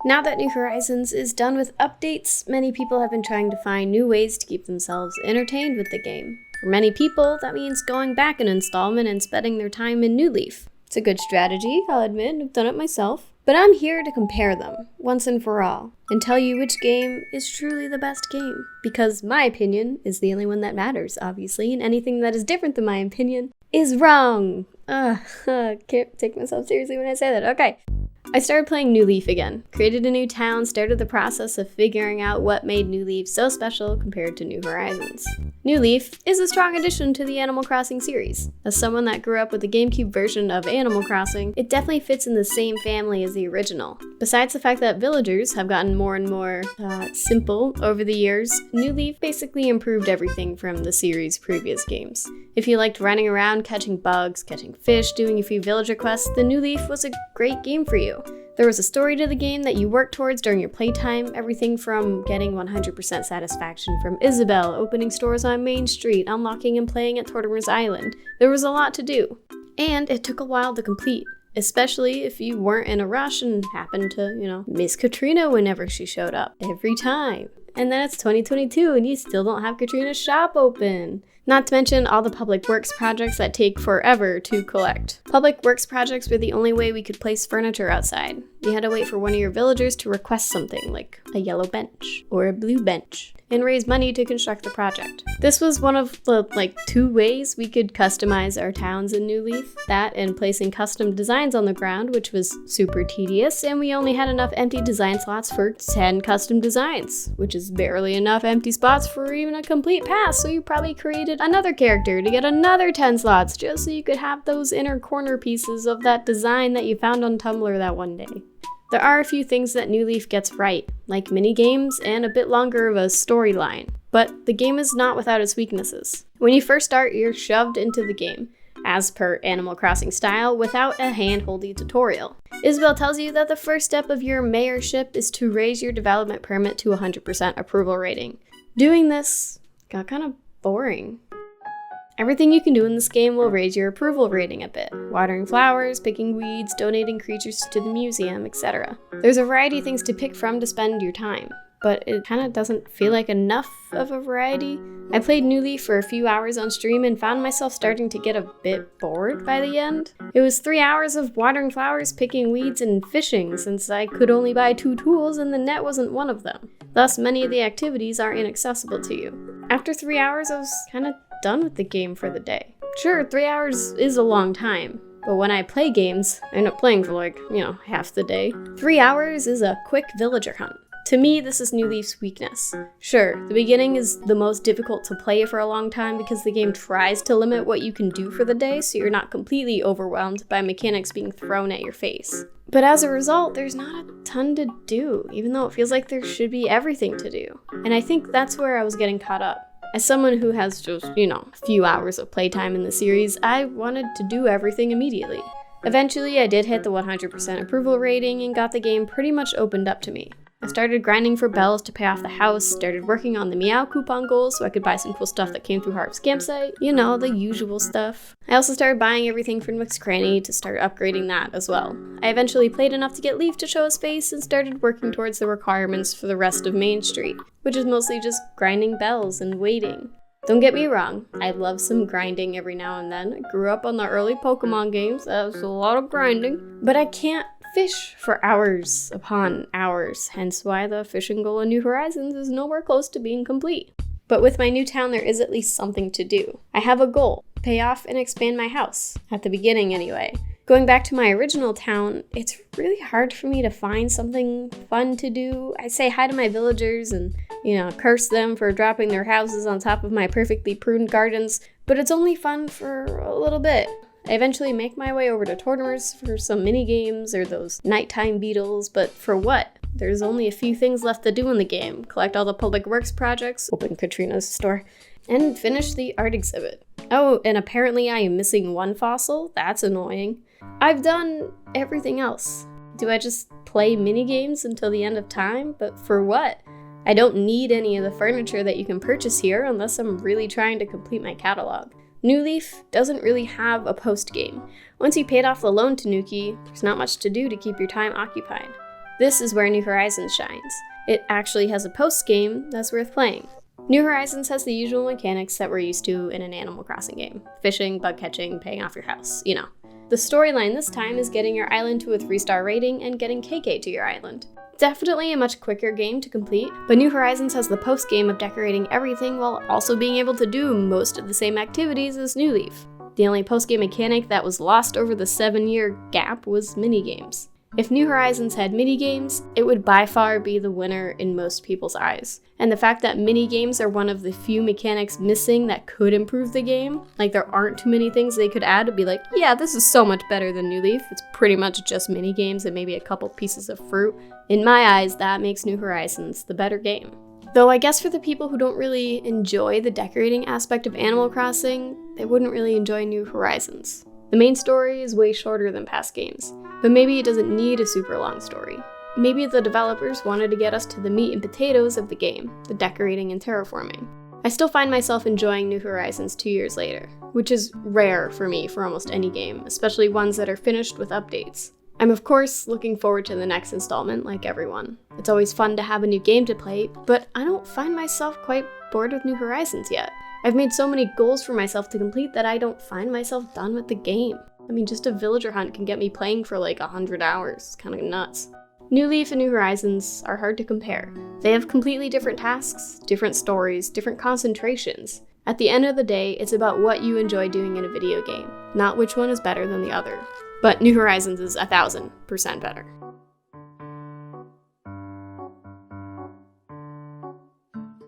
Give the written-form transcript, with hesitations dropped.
Now that New Horizons is done with updates, many people have been trying to find new ways to keep themselves entertained with the game. For many people, that means going back an installment and spending their time in New Leaf. It's a good strategy, I'll admit, I've done it myself. But I'm here to compare them, once and for all, and tell you which game is truly the best game. Because my opinion is the only one that matters, obviously, and anything that is different than my opinion is wrong. Can't take myself seriously when I say that. Okay. I started playing New Leaf again, created a new town, started the process of figuring out what made New Leaf so special compared to New Horizons. New Leaf is a strong addition to the Animal Crossing series. As someone that grew up with the GameCube version of Animal Crossing, it definitely fits in the same family as the original. Besides the fact that villagers have gotten more and more simple over the years, New Leaf basically improved everything from the series' previous games. If you liked running around, catching bugs, catching fish, doing a few villager quests, the New Leaf was a great game for you. There was a story to the game that you worked towards during your playtime, everything from getting 100% satisfaction from Isabelle, opening stores on Main Street, unlocking and playing at Tortimer's Island. There was a lot to do. And it took a while to complete, especially if you weren't in a rush and happened to, miss Katrina whenever she showed up. Every time. And then it's 2022 and you still don't have Katrina's shop open. Not to mention all the public works projects that take forever to collect. Public works projects were the only way we could place furniture outside. You had to wait for one of your villagers to request something, like a yellow bench or a blue bench, and raise money to construct the project. This was one of the, 2 ways we could customize our towns in New Leaf. That and placing custom designs on the ground, which was super tedious, and we only had enough empty design slots for 10 custom designs, which is barely enough empty spots for even a complete pass, so you probably created another character to get another 10 slots, just so you could have those inner corner pieces of that design that you found on Tumblr that one day. There are a few things that New Leaf gets right, like mini-games and a bit longer of a storyline, but the game is not without its weaknesses. When you first start, you're shoved into the game, as per Animal Crossing style, without a hand-holdy tutorial. Isabelle tells you that the first step of your mayorship is to raise your development permit to 100% approval rating. Doing this got kind of boring. Everything you can do in this game will raise your approval rating a bit. Watering flowers, picking weeds, donating creatures to the museum, etc. There's a variety of things to pick from to spend your time, but it kind of doesn't feel like enough of a variety. I played New Leaf for a few hours on stream and found myself starting to get a bit bored by the end. It was 3 hours of watering flowers, picking weeds, and fishing, since I could only buy 2 tools and the net wasn't one of them. Thus, many of the activities are inaccessible to you. After 3 hours, I was kind of done with the game for the day. Sure, 3 hours is a long time, but when I play games, I end up playing for half the day. 3 hours is a quick villager hunt. To me, this is New Leaf's weakness. Sure, the beginning is the most difficult to play for a long time because the game tries to limit what you can do for the day, so you're not completely overwhelmed by mechanics being thrown at your face. But as a result, there's not a ton to do, even though it feels like there should be everything to do. And I think that's where I was getting caught up. As someone who has just, a few hours of playtime in the series, I wanted to do everything immediately. Eventually, I did hit the 100% approval rating and got the game pretty much opened up to me. I started grinding for bells to pay off the house, started working on the Meow coupon goals so I could buy some cool stuff that came through Harp's campsite. The usual stuff. I also started buying everything from Nook's Cranny to start upgrading that as well. I eventually played enough to get Leaf to show his face and started working towards the requirements for the rest of Main Street, which is mostly just grinding bells and waiting. Don't get me wrong, I love some grinding every now and then. I grew up on the early Pokemon games, that was a lot of grinding, but I can't fish for hours upon hours, hence why the fishing goal in New Horizons is nowhere close to being complete. But with my new town, there is at least something to do. I have a goal, pay off and expand my house, at the beginning anyway. Going back to my original town, it's really hard for me to find something fun to do. I say hi to my villagers and, curse them for dropping their houses on top of my perfectly pruned gardens, but it's only fun for a little bit. I eventually make my way over to Tortimer's for some mini-games or those nighttime beetles, but for what? There's only a few things left to do in the game. Collect all the public works projects, open Katrina's store, and finish the art exhibit. Oh, and apparently I am missing one fossil? That's annoying. I've done everything else. Do I just play mini-games until the end of time? But for what? I don't need any of the furniture that you can purchase here unless I'm really trying to complete my catalog. New Leaf doesn't really have a post-game. Once you paid off the loan to Nuki, there's not much to do to keep your time occupied. This is where New Horizons shines. It actually has a post-game that's worth playing. New Horizons has the usual mechanics that we're used to in an Animal Crossing game. Fishing, bug catching, paying off your house, you know. The storyline this time is getting your island to a 3-star rating and getting KK to your island. Definitely a much quicker game to complete, but New Horizons has the post-game of decorating everything while also being able to do most of the same activities as New Leaf. The only post-game mechanic that was lost over the 7-year gap was minigames. If New Horizons had minigames, it would by far be the winner in most people's eyes. And the fact that minigames are one of the few mechanics missing that could improve the game, like there aren't too many things they could add to be like, yeah, this is so much better than New Leaf, it's pretty much just minigames and maybe a couple pieces of fruit. In my eyes, that makes New Horizons the better game. Though I guess for the people who don't really enjoy the decorating aspect of Animal Crossing, they wouldn't really enjoy New Horizons. The main story is way shorter than past games, but maybe it doesn't need a super long story. Maybe the developers wanted to get us to the meat and potatoes of the game, the decorating and terraforming. I still find myself enjoying New Horizons 2 years later, which is rare for me for almost any game, especially ones that are finished with updates. I'm of course looking forward to the next installment like everyone. It's always fun to have a new game to play, but I don't find myself quite bored with New Horizons yet. I've made so many goals for myself to complete that I don't find myself done with the game. I mean, just a villager hunt can get me playing for like 100 hours. It's kind of nuts. New Leaf and New Horizons are hard to compare. They have completely different tasks, different stories, different concentrations. At the end of the day, it's about what you enjoy doing in a video game, not which one is better than the other. But New Horizons is 1000% better.